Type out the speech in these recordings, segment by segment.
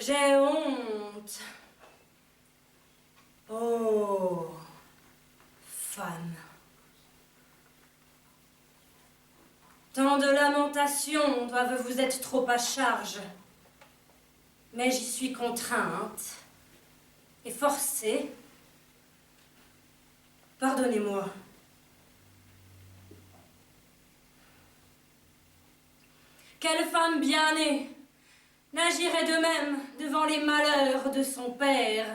J'ai honte. Oh, femme. Tant de lamentations doivent vous être trop à charge. Mais j'y suis contrainte et forcée. Pardonnez-moi. Quelle femme bien née n'agirait de même devant les malheurs de son père,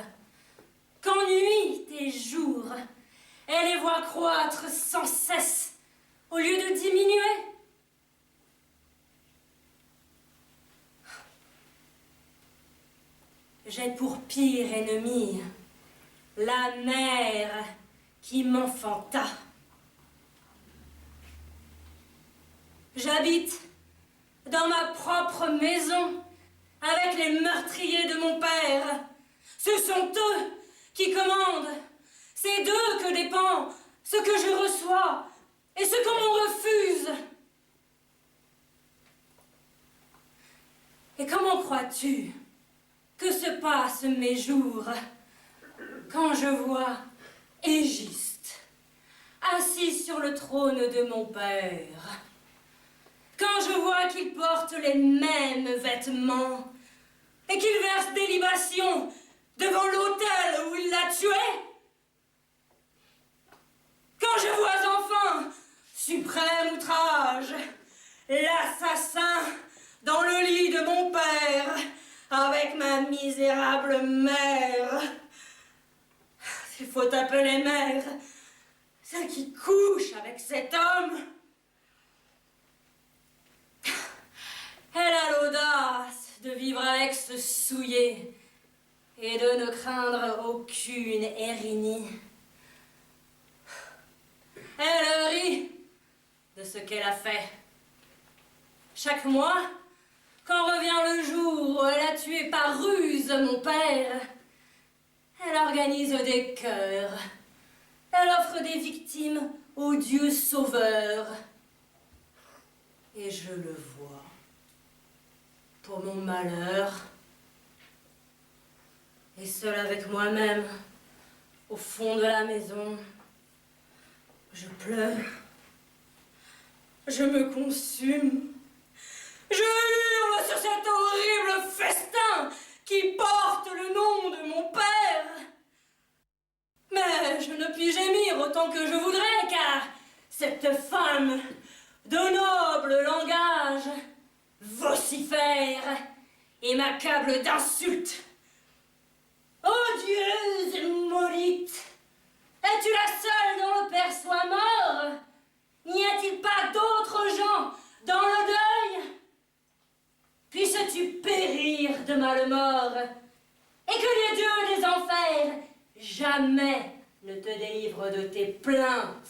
quand nuit et jour, elle les voit croître sans cesse au lieu de diminuer? J'ai pour pire ennemie la mère qui m'enfanta. J'habite dans ma propre maison avec les meurtriers de mon père. Ce sont eux qui commandent. C'est d'eux que dépend ce que je reçois et ce qu'on m'en refuse. Et comment crois-tu que se passent mes jours quand je vois Égiste assis sur le trône de mon père? Quand je vois qu'il porte les mêmes vêtements et qu'il verse des libations devant l'autel où il l'a tué? Quand je vois enfin, suprême outrage, l'assassin dans le lit de mon père avec ma misérable mère. Il faut appeler mère celle qui couche avec cet homme. Elle a l'audace de vivre avec ce souillé et de ne craindre aucuneérinie. Elle rit de ce qu'elle a fait. Chaque mois, quand revient le jour où elle a tué par ruse mon père, elle organise des chœurs. Elle offre des victimes au Dieu sauveur. Et je le vois. Pour mon malheur, et seul avec moi-même, au fond de la maison, je pleure, je me consume, je hurle sur cet horrible festin qui porte le nom de mon père. Mais je ne puis gémir autant que je voudrais, car cette femme de noble langage vocifère et m'accable d'insultes. Odieuse et maudite, es-tu la seule dont le père soit mort? N'y a-t-il pas d'autres gens dans le deuil? Puisses-tu périr de malmort, et que les dieux des enfers jamais ne te délivrent de tes plaintes.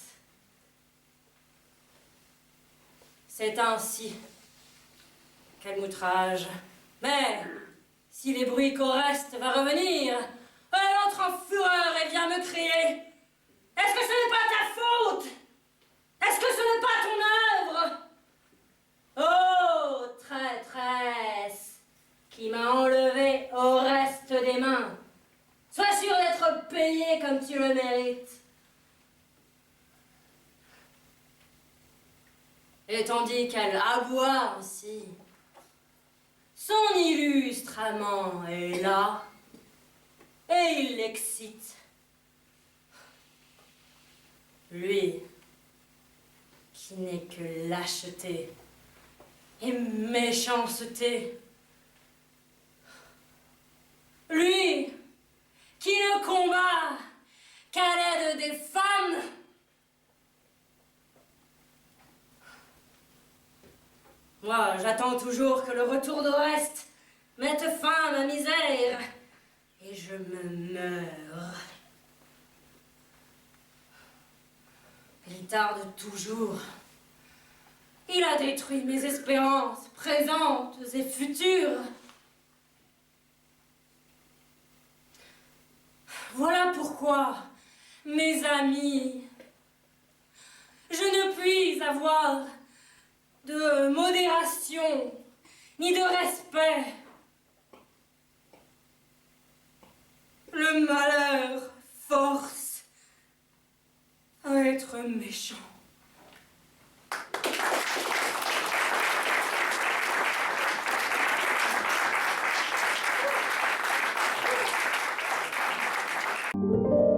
C'est ainsi qu'elle m'outrage. Mais si les bruits qu'Oreste va revenir, elle entre en fureur et vient me crier. Est-ce que ce n'est pas ta faute? Est-ce que ce n'est pas ton œuvre? Oh, traîtresse, qui m'a enlevé Oreste des mains. Sois sûre d'être payée comme tu le mérites. Et tandis qu'elle aboie ainsi, son illustre amant est là, et il l'excite. Lui, qui n'est que lâcheté et méchanceté. Lui, qui ne combat qu'à l'aide des femmes. Moi, j'attends toujours que le retour d'Oreste mette fin à ma misère, et je me meurs. Il tarde toujours. Il a détruit mes espérances présentes et futures. Voilà pourquoi, mes amis, je ne puis avoir de modération ni de respect le malheur force à être méchant. Thank you.